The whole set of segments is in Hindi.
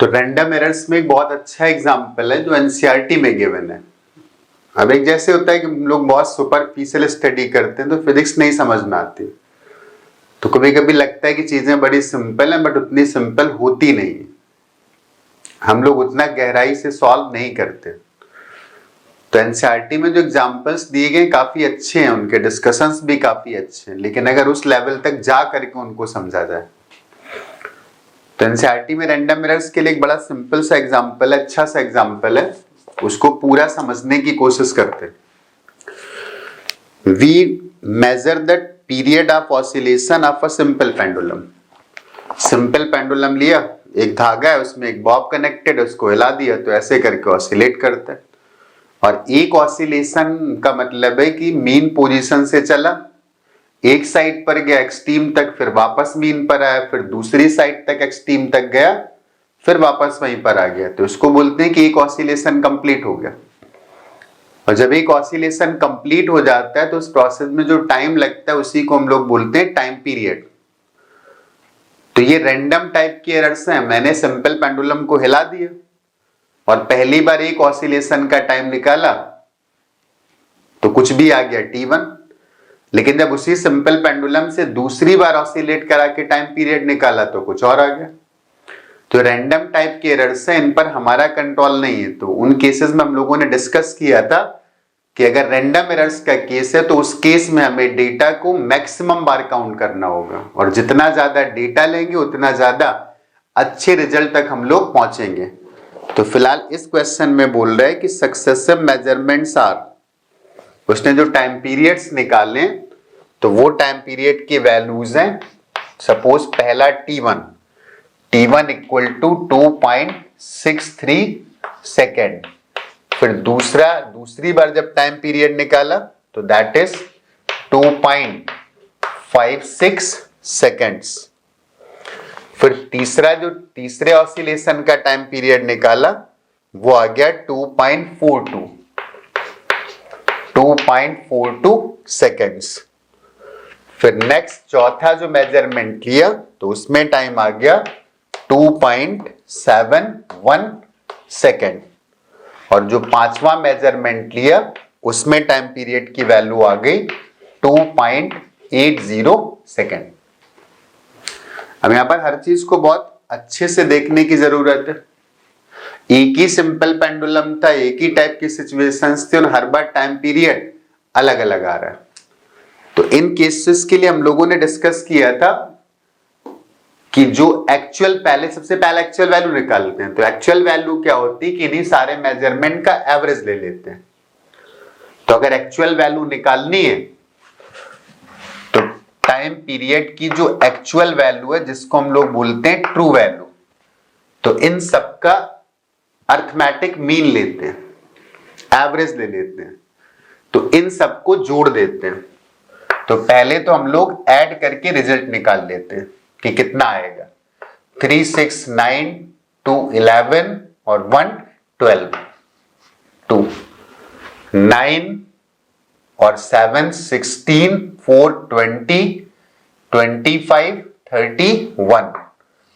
तो रैंडम एरर्स में एक बहुत अच्छा एग्जांपल है जो एनसीईआरटी में गिवन है। अब एक जैसे होता है कि लोग बहुत सुपरफिशियल स्टडी करते हैं तो फिजिक्स नहीं समझ में आती, तो कभी कभी लगता है कि चीजें बड़ी सिंपल हैं बट उतनी सिंपल होती नहीं है, हम लोग उतना गहराई से सॉल्व नहीं करते। तो एनसीईआरटी में जो एग्जांपल्स दिए गए काफी अच्छे हैं, उनके डिस्कशंस भी काफी अच्छे हैं, लेकिन अगर उस लेवल तक जा करके उनको समझा जाए तो एनसीईआरटी में रैंडम एरर्स के लिए एक बड़ा सिंपल सा एग्जांपल है, अच्छा सा एग्जांपल है, उसको पूरा समझने की कोशिश करते हैं। We measure the period of oscillation of a simple pendulum. Simple pendulum लिया, एक धागा है उसमें एक बॉब कनेक्टेड, उसको हिला दिया तो ऐसे करके ऑसिलेट करता है। और एक ऑसिलेशन का मतलब है कि मीन पोजीशन से चला, एक साइड पर गया एक्सट्रीम तक, फिर वापस मीन पर आया, फिर दूसरी साइड तक एक्सट्रीम तक गया, फिर वापस वहीं पर आ गया, तो इसको बोलते हैं कि एक ऑसिलेशन कंप्लीट हो गया। और जब एक ऑसिलेशन कंप्लीट हो जाता है तो उस प्रोसेस में जो टाइम लगता है उसी को हम लोग बोलते हैं टाइम पीरियड। तो ये रैंडम टाइप की एरर्स हैं। मैंने सिंपल पेंडुलम को हिला दिया और पहली बार एक ऑसिलेशन का टाइम निकाला तो कुछ भी आ गया t1, लेकिन जब उसी सिंपल पेंडुलम से दूसरी बार ऑसिलेट करा के टाइम पीरियड निकाला तो कुछ और आ गया। तो रैंडम टाइप के एरर्स हैं, इन पर हमारा कंट्रोल नहीं है। तो उन केसेस में हम लोगों ने डिस्कस किया था कि अगर रैंडम एरर्स का केस है तो उस केस में हमें डेटा को मैक्सिमम बार काउंट करना होगा, और जितना ज्यादा डेटा लेंगे उतना ज्यादा अच्छे रिजल्ट तक हम लोग पहुंचेंगे। तो फिलहाल इस क्वेश्चन में बोल रहा है कि सक्सेसिव मेजरमेंट्स आर, उसने जो टाइम पीरियड्स निकाले तो वो टाइम पीरियड के वैल्यूज हैं। सपोज पहला t1 इक्वल टू 2.63 सेकेंड, फिर दूसरी बार जब टाइम पीरियड निकाला तो दैट इज 2.56 सेकेंड्स, फिर तीसरे ऑसिलेशन का टाइम पीरियड निकाला वो आ गया 2.42 सेकेंड्स, फिर नेक्स्ट चौथा जो मेजरमेंट लिया तो उसमें टाइम आ गया 2.71 सेकेंड, और जो पांचवा मेजरमेंट लिया उसमें टाइम पीरियड की वैल्यू आ गई 2.80 सेकेंड। अब यहां पर हर चीज को बहुत अच्छे से देखने की जरूरत है। एक ही सिंपल पेंडुलम था, एक ही टाइप की सिचुएशंस थी और हर बार टाइम पीरियड अलग अलग आ रहा है। तो इन केसेस के लिए हम लोगों ने डिस्कस किया था कि जो सबसे पहले एक्चुअल वैल्यू निकालते हैं। तो एक्चुअल वैल्यू क्या होती है कि इन्हीं सारे मेजरमेंट का एवरेज ले लेते हैं। तो अगर एक्चुअल वैल्यू निकालनी है तो टाइम पीरियड की जो एक्चुअल वैल्यू है जिसको हम लोग बोलते हैं ट्रू वैल्यू, तो इन सबका अर्थमेटिक मीन लेते हैं, एवरेज ले लेते हैं, तो इन सबको जोड़ देते हैं। तो पहले तो हम लोग ऐड करके रिजल्ट निकाल लेते हैं कि कितना आएगा। 3, 6, 9, 2, 11 और 1, 12, 2, 9 और 7, 16, 4, 20, 25, 30, 1,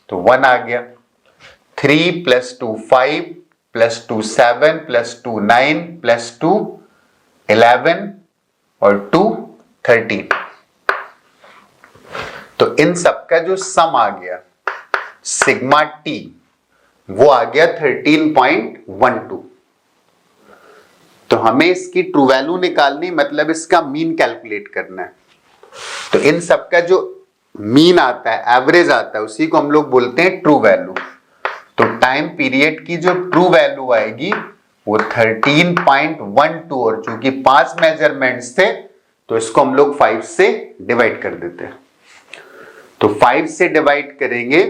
तो 1 आ गया। 3 + 2 5 + 2 7 + 2 9 + 2 11 और 2 13, तो इन सबका जो सम आ गया सिग्मा टी वो आ गया 13.12। तो हमें इसकी ट्रू वैल्यू निकालनी, मतलब इसका मीन कैलकुलेट करना है। तो इन सबका जो मीन आता है, एवरेज आता है, उसी को हम लोग बोलते हैं ट्रू वैल्यू। तो टाइम पीरियड की जो ट्रू वैल्यू आएगी वो 13.12, और चूंकि 5 मेजरमेंट्स थे तो इसको हम लोग 5 से डिवाइड कर देते हैं। तो 5 से डिवाइड करेंगे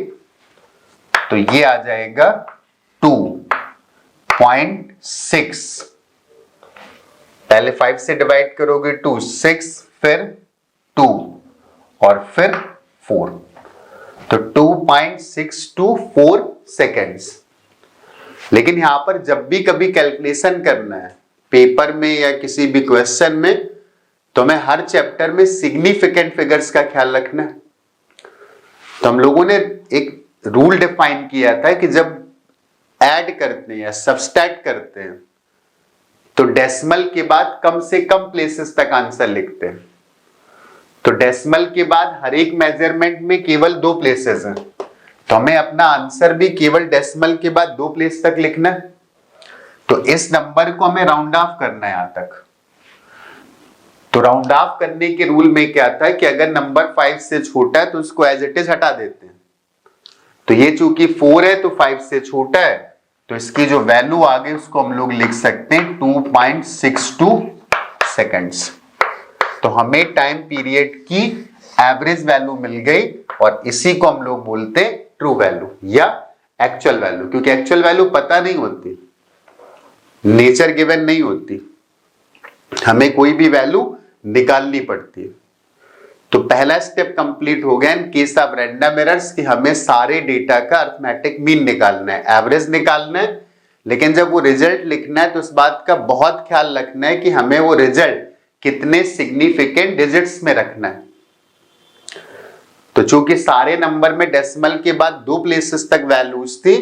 तो ये आ जाएगा 2.6। पहले 5 से डिवाइड करोगे 2, 6, फिर 2 और फिर 4, तो 2.624 सेकेंड्स। लेकिन यहां पर जब भी कभी कैलकुलेशन करना है पेपर में या किसी भी क्वेश्चन में, तो हमें हर चैप्टर में सिग्निफिकेंट फिगर्स का ख्याल रखना है। तो हम लोगों ने एक रूल डिफाइन किया था कि जब ऐड करते हैं या सब्सट्रैक्ट करते हैं तो डेसिमल के बाद कम से कम प्लेसेस तक आंसर लिखते हैं। तो डेसिमल के बाद हर एक मेजरमेंट में केवल 2 प्लेसेस हैं, तो हमें अपना आंसर भी केवल डेसिमल के बाद 2 प्लेस तक लिखना है। तो इस नंबर को हमें राउंड ऑफ करना है यहां तक। तो राउंड ऑफ करने के रूल में क्या था कि अगर नंबर 5 से छोटा है तो उसको एज इट इज हटा देते हैं। तो ये चूंकि 4 है तो 5 से छोटा है, तो इसकी जो वैल्यू आ गई उसको हम लोग लिख सकते हैं 2.62 सेकेंड्स। तो हमें टाइम पीरियड की एवरेज वैल्यू मिल गई और इसी को हम लोग बोलते हैं ट्रू वैल्यू या एक्चुअल वैल्यू, क्योंकि एक्चुअल वैल्यू पता नहीं होती, नेचर गिवन नहीं होती, हमें कोई भी वैल्यू निकालनी पड़ती है। तो पहला स्टेप कंप्लीट हो गया in case of random errors कि हमें सारे डेटा का अरिथमेटिक मीन निकालना है, एवरेज निकालना है, लेकिन जब वो रिजल्ट लिखना है तो इस बात का बहुत ख्याल रखना है कि हमें वो रिजल्ट कितने सिग्निफिकेंट डिजिट्स में रखना है। तो चूंकि सारे नंबर में डेसिमल के बाद 2 प्लेसेस तक वैल्यूज थी,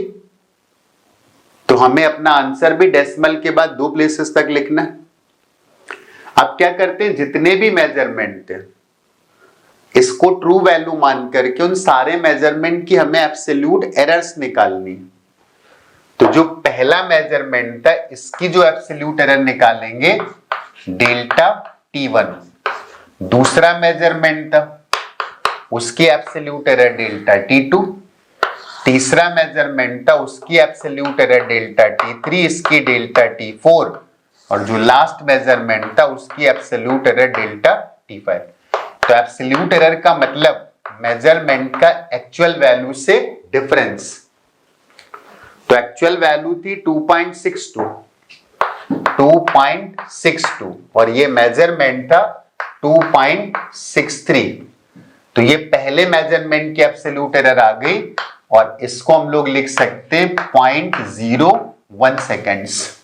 तो हमें अपना आंसर भी डेसिमल के बाद 2 प्लेसेस तक लिखना है। अब क्या करते हैं, जितने भी मेजरमेंट थे इसको ट्रू वैल्यू मान करके उन सारे मेजरमेंट की हमें एब्सोल्यूट एरर्स निकालनी। तो जो पहला मेजरमेंट था इसकी जो एब्सोल्यूट एरर निकालेंगे डेल्टा T1, दूसरा मेजरमेंट था उसकी एब्सोल्यूट एरर डेल्टा T2, तीसरा मेजरमेंट था उसकी एब्सोल्यूट एरर डेल्टा T3, इसकी डेल्टा T4 और जो लास्ट मेजरमेंट था उसकी एब्सोल्यूट एरर डेल्टा T5। तो एब्सोल्यूट एरर का मतलब मेजरमेंट का एक्चुअल वैल्यू से डिफरेंस। तो एक्चुअल वैल्यू थी 2.62 और ये मेजरमेंट था 2.63। तो ये पहले मेजरमेंट की एब्सोल्यूट एरर आ गई और इसको हम लोग लिख सकते हैं 0.01 सेकेंड्स।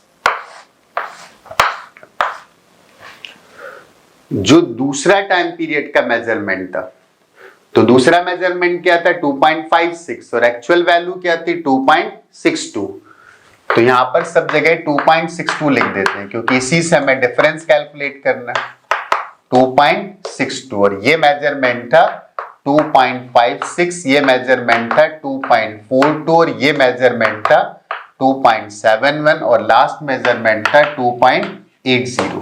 जो दूसरा टाइम पीरियड का मेजरमेंट था, तो दूसरा मेजरमेंट क्या था 2.56 और एक्चुअल वैल्यू क्या थी 2.62। तो यहां पर सब जगह 2.62 लिख देते हैं क्योंकि इसी से हमें डिफरेंस कैलकुलेट करना है। 2.62 और ये मेजरमेंट था 2.56, ये मेजरमेंट था 2.42 और ये मेजरमेंट था 2.71 और लास्ट मेजरमेंट था 2.80।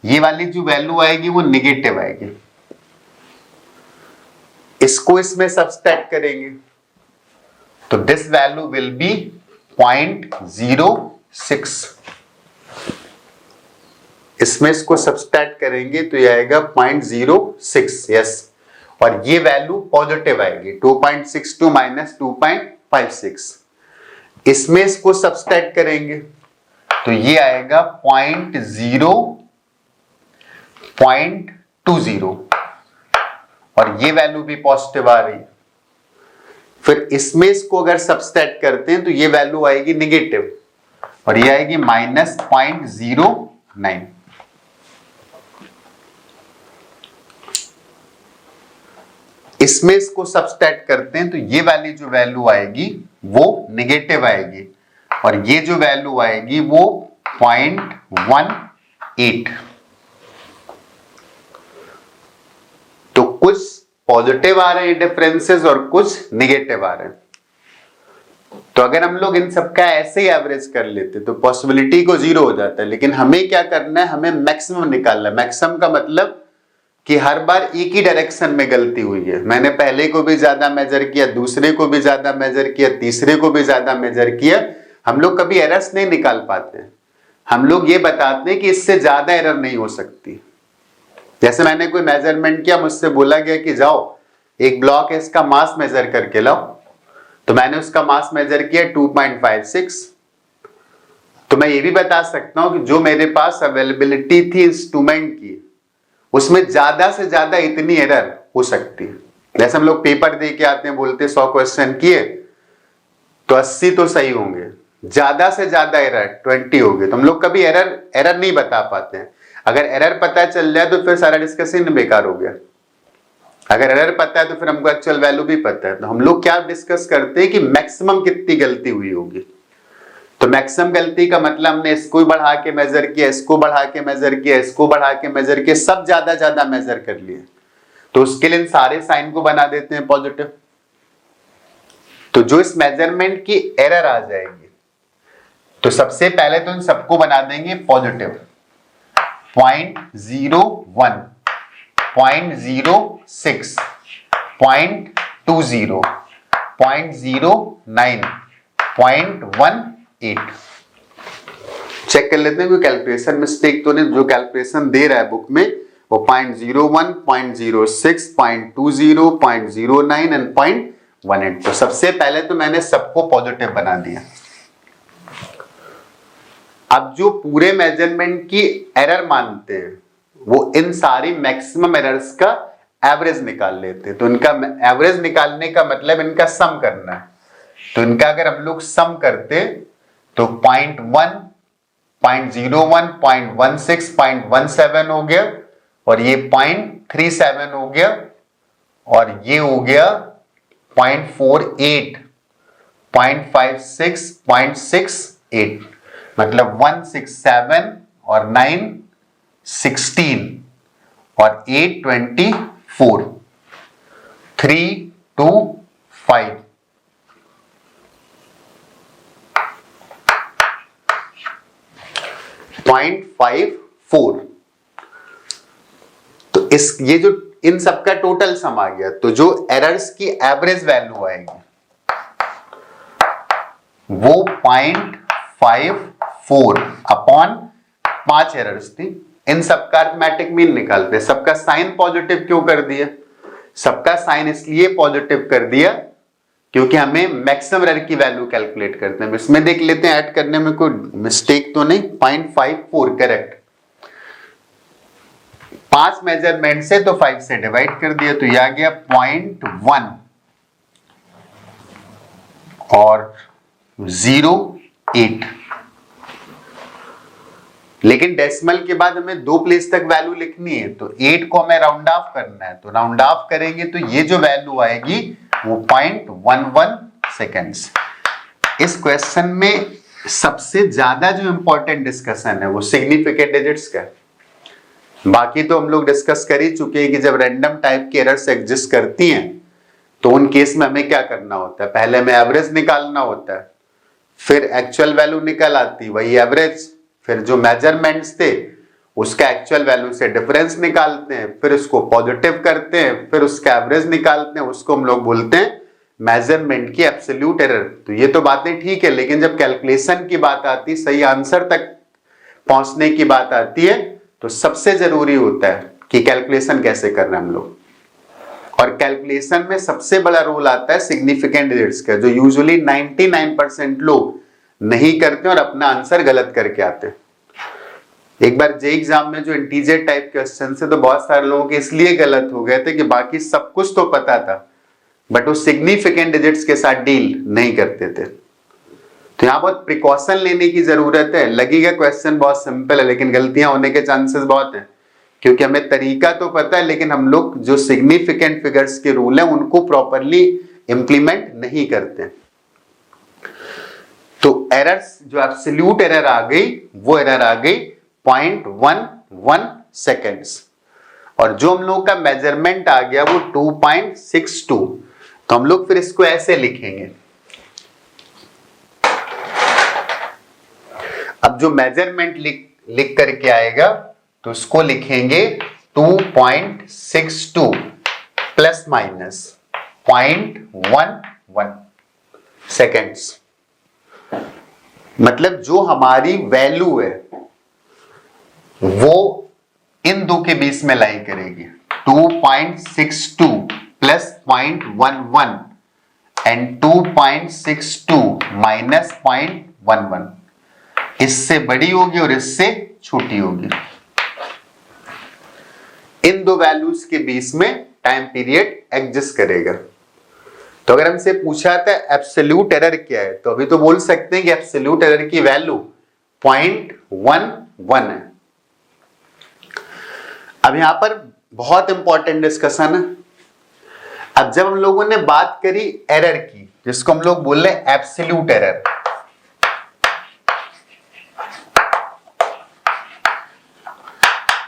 ये वाली जो वैल्यू आएगी वो निगेटिव आएगी, इसको इसमें सब्सट्रैक्ट करेंगे तो दिस वैल्यू विल बी 0.06। इसमें इसको सब्सट्रैक्ट करेंगे तो ये आएगा 0.06। यस, और ये वैल्यू पॉजिटिव आएगी 2.62 माइनस 2.56। इसमें इसको सब्सट्रैक्ट करेंगे तो ये आएगा 0.20 और ये वैल्यू भी पॉजिटिव आ रही। फिर इसमें इसको अगर सब्सट्रैक्ट करते हैं तो ये वैल्यू आएगी निगेटिव और ये आएगी -0.09। इसमें इसको सब्सट्रैक्ट करते हैं तो ये वाली जो वैल्यू आएगी वो निगेटिव आएगी और ये जो वैल्यू आएगी वो 0.18। तो कुछ पॉजिटिव आ रहे हैं डिफरेंसेस और कुछ निगेटिव आ रहे हैं। तो अगर हम लोग इन सबका ऐसे ही एवरेज कर लेते तो पॉसिबिलिटी को 0 हो जाता है, लेकिन हमें क्या करना है, हमें मैक्सिमम निकालना है। मैक्सिमम का मतलब कि हर बार एक ही डायरेक्शन में गलती हुई है, मैंने पहले को भी ज्यादा मेजर किया, दूसरे को भी ज्यादा मेजर किया, तीसरे को भी ज्यादा मेजर किया, हम लोग कभी एरर्स नहीं निकाल पाते। हम लोग ये बताते हैं कि इससे ज्यादा एरर नहीं हो सकती। जैसे मैंने कोई मेजरमेंट किया, मुझसे बोला गया कि जाओ एक ब्लॉक है इसका मास मेजर करके लाओ, तो मैंने उसका मास मेजर किया 2.56। तो मैं ये भी बता सकता हूं कि जो मेरे पास अवेलेबिलिटी थी इंस्ट्रूमेंट की उसमें ज्यादा से ज्यादा इतनी एरर हो सकती है। जैसे हम लोग पेपर दे के आते हैं, बोलते 100 क्वेश्चन किए तो 80 तो सही होंगे, ज्यादा से ज्यादा एरर 20 होगी। तो हम लोग कभी एरर नहीं बता पाते हैं। अगर एरर पता चल जाए तो फिर सारा डिस्कशन बेकार हो गया। अगर एरर पता है तो फिर हमको एक्चुअल वैल्यू भी पता है। तो हम लोग क्या डिस्कस करते हैं कि मैक्सिमम कितनी गलती हुई होगी। तो मैक्सिमम गलती का मतलब हमने इसको बढ़ा के मेजर किया, इसको बढ़ा के मेजर किया, इसको बढ़ा के मेजर किया, सब ज्यादा ज्यादा मेजर कर लिए। तो उसके लिए इन सारे साइन को बना देते हैं पॉजिटिव। तो जो इस मेजरमेंट की एरर आ जाएगी, तो सबसे पहले तो इन सबको बना देंगे पॉजिटिव। 0.01, 0.06, 0.20, 0.09, 0.18। चेक कर लेते हैं कोई कैलकुलेशन मिस्टेक तो नहीं। जो कैलकुलेशन दे रहा है बुक में वो 0.01, 0.06, 0.20, 0.09 एंड 0.18। तो सबसे पहले तो मैंने सबको पॉजिटिव बना दिया। अब जो पूरे मेजरमेंट की एरर मानते हैं वो इन सारी मैक्सिमम एरर्स का एवरेज निकाल लेते हैं। तो इनका एवरेज निकालने का मतलब इनका सम करना है। तो इनका अगर हम लोग सम करते तो 0.1, 0.01, 0.16, 0.17 हो गया, और ये 0.37 हो गया, और ये हो गया 0.48, 0.56, 0.68, मतलब 167 और 9 16 और 8 24, 3 2 5। .54। तो इस ये जो इन सबका टोटल सम आ गया। तो जो एरर्स की एवरेज वैल्यू आएगी वो 0.54 अपॉन 5 एरर्स थी। इन सबका अरिथमेटिक मीन निकालते हैं। सबका साइन पॉजिटिव क्यों कर दिया? सबका साइन इसलिए पॉजिटिव कर दिया क्योंकि हमें मैक्सिमम एरर की वैल्यू कैलकुलेट करते हैं। इसमें देख लेते हैं ऐड करने में कोई मिस्टेक तो नहीं। 0.54 करेक्ट। 5 मेजरमेंट से तो 5 से डिवाइड कर दिया, तो यह आ गया 0.1 और 0.8। लेकिन डेसिमल के बाद हमें 2 प्लेस तक वैल्यू लिखनी है, तो 8 को हमें राउंड ऑफ करना है। तो राउंड ऑफ करेंगे तो ये जो वैल्यू आएगी वो 0.11 सेकेंड्स। इस क्वेश्चन में सबसे ज्यादा जो इंपॉर्टेंट डिस्कशन है वो सिग्निफिकेंट डिजिट्स का। बाकी तो हम लोग डिस्कस कर ही चुके हैं कि जब रैंडम टाइप की एरर्स एग्जिस्ट करती हैं तो उन केस में हमें क्या करना होता है। पहले हमें एवरेज निकालना होता है, फिर एक्चुअल वैल्यू निकल आती वही एवरेज, फिर जो मेजरमेंट्स थे उसका एक्चुअल वैल्यू से डिफरेंस निकालते हैं, फिर उसको पॉजिटिव करते हैं, फिर उसका एवरेज निकालते हैं। उसको हम लोग बोलते हैं मेजरमेंट की एब्सोल्यूट एरर। तो ये तो बातें ठीक है, लेकिन जब कैलकुलेशन की बात आती, सही आंसर तक पहुंचने की बात आती है, तो सबसे जरूरी होता है कि कैलकुलेशन कैसे कर रहे हैं हम लोग। और कैलकुलेशन में सबसे बड़ा रोल आता है सिग्निफिकेंट डिजिट्स का, जो यूजुअली 99% लोग नहीं करते और अपना आंसर गलत करके आते हैं। एक बार जे एग्जाम में जो इंटीजर टाइप क्वेश्चन से तो बहुत सारे लोगों के इसलिए गलत हो गए थे कि बाकी सब कुछ तो पता था बट वो सिग्निफिकेंट डिजिट्स के साथ डील नहीं करते थे। तो यहां बहुत प्रिकॉशन लेने की जरूरत है। लगेगा क्वेश्चन बहुत सिंपल है, लेकिन गलतियां होने के चांसेस बहुत हैं, क्योंकि हमें तरीका तो पता है लेकिन हम लोग जो सिग्निफिकेंट फिगर्स के रूल हैं उनको प्रॉपरली इंप्लीमेंट नहीं करते। तो एरर्स जो एब्सोल्यूट एरर आ गई वो एरर आ गई 0.11 सेकेंड्स, और जो हम लोग का मेजरमेंट आ गया वो 2.62। तो हम लोग फिर इसको ऐसे लिखेंगे। अब जो मेजरमेंट लिख करके आएगा तो उसको लिखेंगे 2.62 प्लस माइनस 0.11 सेकेंड्स। मतलब जो हमारी वैल्यू है वो इन दो के बीच में लाई करेगी। 2.62 प्लस 0.11 एंड 2.62 माइनस 0.11, इससे बड़ी होगी और इससे छोटी होगी। इन दो वैल्यूज के बीच में टाइम पीरियड एग्जिस्ट करेगा। तो अगर हमसे पूछा था एब्सोल्यूट एरर क्या है, तो अभी तो बोल सकते हैं कि एब्सोल्यूट एरर की वैल्यू 0.11 है। अब यहां पर बहुत इंपॉर्टेंट डिस्कशन है। अब जब हम लोगों ने बात करी एरर की, जिसको हम लोग बोल रहे हैं एब्सोल्यूट एरर,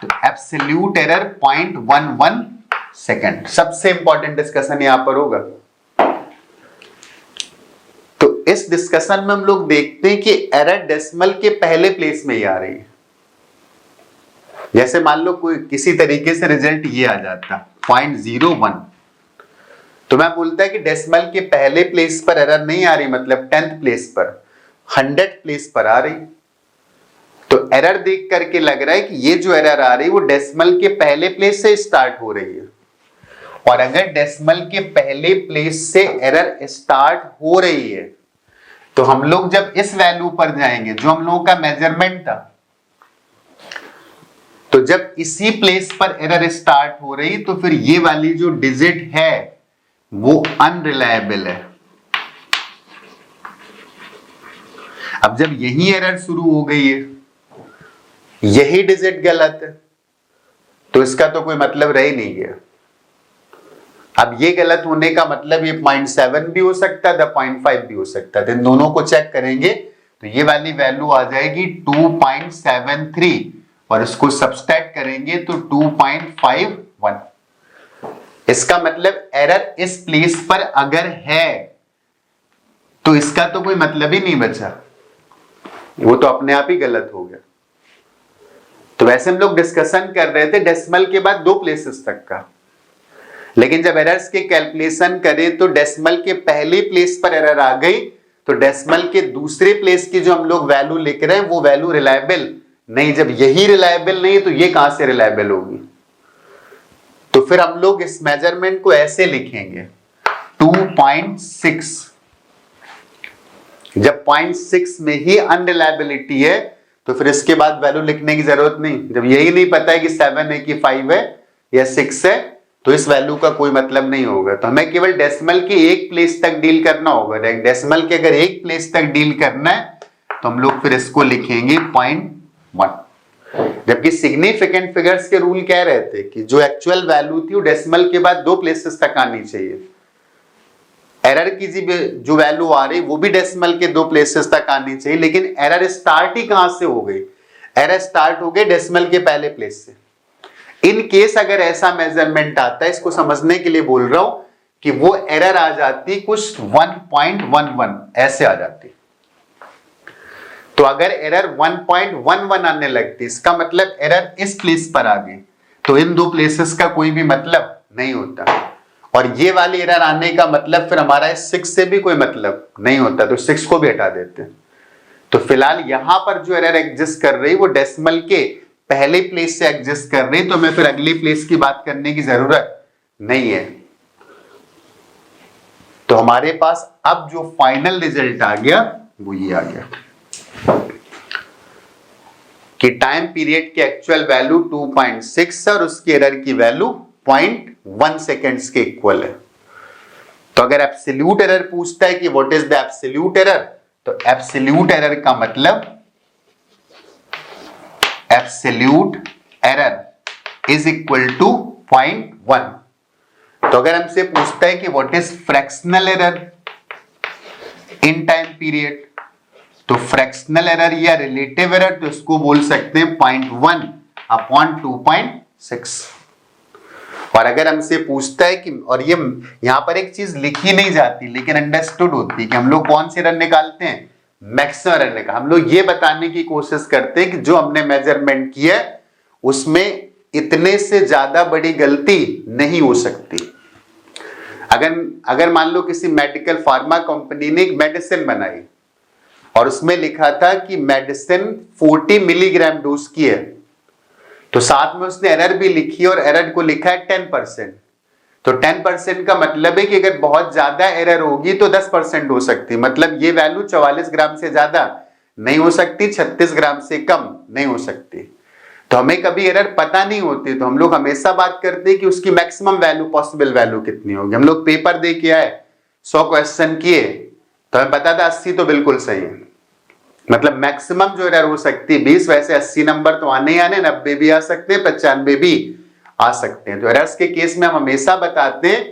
तो एब्सोल्यूट एरर 0.11 सेकेंड, सबसे इंपॉर्टेंट डिस्कशन यहां पर होगा। तो इस डिस्कशन में हम लोग देखते हैं कि एरर डेसिमल के पहले प्लेस में ही आ रही है। जैसे मान लो कोई किसी तरीके से रिजल्ट ये आ जाता 0.01, तो मैं बोलता है कि डेसिमल के पहले प्लेस पर एरर नहीं आ रही, मतलब 10th प्लेस पर, 100th प्लेस पर आ रही। तो एरर देख करके लग रहा है कि ये जो एरर आ रही है वो डेसिमल के पहले प्लेस से स्टार्ट हो रही है। और अगर डेसिमल के पहले प्लेस से एरर स्टार्ट हो रही है तो हम लोग जब इस वैल्यू पर जाएंगे जो हम लोगों का मेजरमेंट था, तो जब इसी प्लेस पर एरर स्टार्ट हो रही तो फिर ये वाली जो डिजिट है वो अनरिलायबल है। अब जब यही एरर शुरू हो गई है, यही डिजिट गलत है, तो इसका तो कोई मतलब रह ही नहीं गया। अब ये गलत होने का मतलब ये 0.7 भी हो सकता था, 0.5 भी हो सकता था। इन दोनों को चेक करेंगे तो ये वाली वैल्यू आ जाएगी 2.73 और इसको सब्सट्रैक्ट करेंगे तो 2.51। इसका मतलब एरर इस प्लेस पर अगर है तो इसका तो कोई मतलब ही नहीं बचा, वो तो अपने आप ही गलत हो गया। तो वैसे हम लोग डिस्कशन कर रहे थे डेसिमल के बाद 2 प्लेसेस तक का, लेकिन जब एरर्स के कैलकुलेशन करें तो डेसिमल के पहले प्लेस पर एरर आ गई, तो डेसिमल के दूसरे प्लेस की जो हम लोग वैल्यू लिख रहे हैं वो वैल्यू रिलायबल नहीं। जब यही रिलायबल नहीं तो ये कहां से रिलायबल होगी? तो फिर हम लोग इस मेजरमेंट को ऐसे लिखेंगे 2.6। जब 0.6 में ही अनरिलायबिलिटी है तो फिर इसके बाद वैल्यू लिखने की जरूरत नहीं। जब यही नहीं पता है कि 7 है कि 5 है या 6 है तो इस वैल्यू का कोई मतलब नहीं होगा। तो हमें केवल डेसिमल के एक प्लेस तक डील करना होगा। डेसिमल के अगर एक प्लेस तक डील करना है तो हम लोग फिर इसको लिखेंगे 0.1। जबकि सिग्निफिकेंट फिगर्स के रूल कह रहे थे कि जो एक्चुअल वैल्यू थी वो डेसिमल के बाद 2 प्लेसेस तक आनी चाहिए। एरर की जो वैल्यू आ रही वो भी डेसिमल के 2 प्लेसेस तक आनी चाहिए, लेकिन एरर स्टार्ट ही कहां से हो गई? एरर स्टार्ट हो गई डेसिमल के पहले प्लेस से। इन केस अगर ऐसा मेजरमेंट आता है, इसको समझने के लिए बोल रहा हूं कि वो एरर आ जाती कुछ 1.11 ऐसे आ जाती। तो अगर एरर 1.11 आने लगती, इसका मतलब एरर इस प्लेस पर आ गई, तो इन 2 प्लेसेस का कोई भी मतलब नहीं होता। और ये वाली एरर आने का मतलब फिर हमारा 6 से भी कोई मतलब नहीं होता, तो 6 को भी हटा देते हैं। तो फिलहाल यहां पर जो एरर एग्जिस्ट कर रही वो डेसिमल के पहले प्लेस से एग्जिस्ट कर रही, तो हमें फिर अगली प्लेस की बात करने की जरूरत नहीं है। तो हमारे पास अब जो फाइनल रिजल्ट आ गया वो ये आ गया कि टाइम पीरियड की एक्चुअल वैल्यू 2.6 और उसकी एरर की वैल्यू 0.1 सेकेंड्स के इक्वल है। तो अगर एब्सोल्यूट एरर पूछता है कि what is the absolute error, तो एब्सोल्यूट एरर का मतलब absolute error is equal to 0.1। तो अगर हमसे पूछता है कि what is fractional error in time period, तो फ्रैक्शनल एरर या रिलेटिव एरर तो इसको बोल सकते हैं 0.1 अपॉन 2.6। और अगर हमसे पूछता है कि, और ये यहां पर एक चीज लिखी नहीं जाती लेकिन अंडरस्टूड होती है कि हम लोग कौन से एरर निकालते हैं, मैक्सिमम एरर निकाल। हम लोग ये बताने की कोशिश करते हैं कि जो हमने मेजरमेंट किया है उसमें इतने से ज्यादा बड़ी गलती नहीं हो सकती। अगर मान लो किसी मेडिकल फार्मा कंपनी ने एक मेडिसिन बनाई और उसमें लिखा था कि मेडिसिन 40 मिलीग्राम डोज की है, तो साथ में उसने एरर भी लिखी और एरर को लिखा है 10%। तो 10% का मतलब है कि अगर बहुत ज्यादा एरर होगी तो 10% हो सकती, मतलब ये वैल्यू 44 ग्राम से ज्यादा नहीं हो सकती, 36 ग्राम से कम नहीं हो सकती। तो हमें कभी एरर पता नहीं होती, तो हम लोग हमेशा बात करते हैं कि उसकी मैक्सिमम वैल्यू, पॉसिबल वैल्यू कितनी होगी। हम लोग पेपर दे के आए, 100 क्वेश्चन किए तो हमें पता था 80 तो बिल्कुल सही है, मतलब मैक्सिमम जो एरर हो सकती है 20, वैसे 80 नंबर तो आने ही आने, 90 भी आ सकते हैं, 95 भी आ सकते हैं। तो एरर्स के केस में हम हमेशा बताते हैं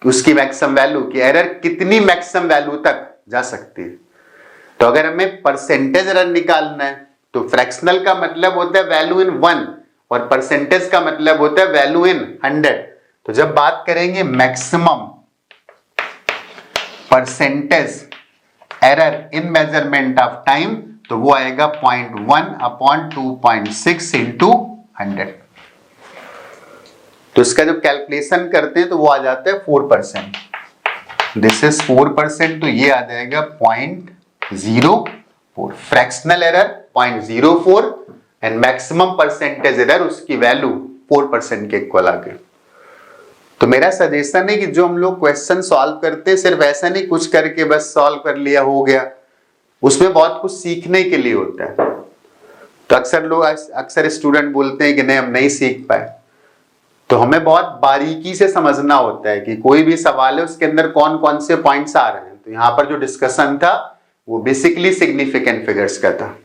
उसकी मैक्सिमम वैल्यू की एरर कितनी मैक्सिमम वैल्यू तक जा सकती है। तो अगर हमें परसेंटेज एरर निकालना है तो फ्रैक्शनल का मतलब होता है वैल्यू इन 1 और परसेंटेज का मतलब होता है वैल्यू इन 100। तो जब बात करेंगे maximum percentage error in measurement of time तो वो आएगा 0.1 अपॉन 2.6 इंटू 100। तो इसका जब कैलकुलेशन करते हैं तो वो आ जाता है 4%। दिस इज 4%, तो ये आ जाएगा 0.04। Fractional error 0.04 and maximum percentage error उसकी वैल्यू 4% के इक्वल आ गई। तो मेरा सजेशन है कि जो हम लोग क्वेश्चन सॉल्व करते हैं सिर्फ ऐसा नहीं कुछ करके बस सॉल्व कर लिया हो गया, उसमें बहुत कुछ सीखने के लिए होता है। तो अक्सर स्टूडेंट बोलते हैं कि नहीं हम नहीं सीख पाए, तो हमें बहुत बारीकी से समझना होता है कि कोई भी सवाल है उसके अंदर कौन कौन से पॉइंट्स आ रहे हैं। तो यहाँ पर जो डिस्कशन था वो बेसिकली सिग्निफिकेंट फिगर्स का था।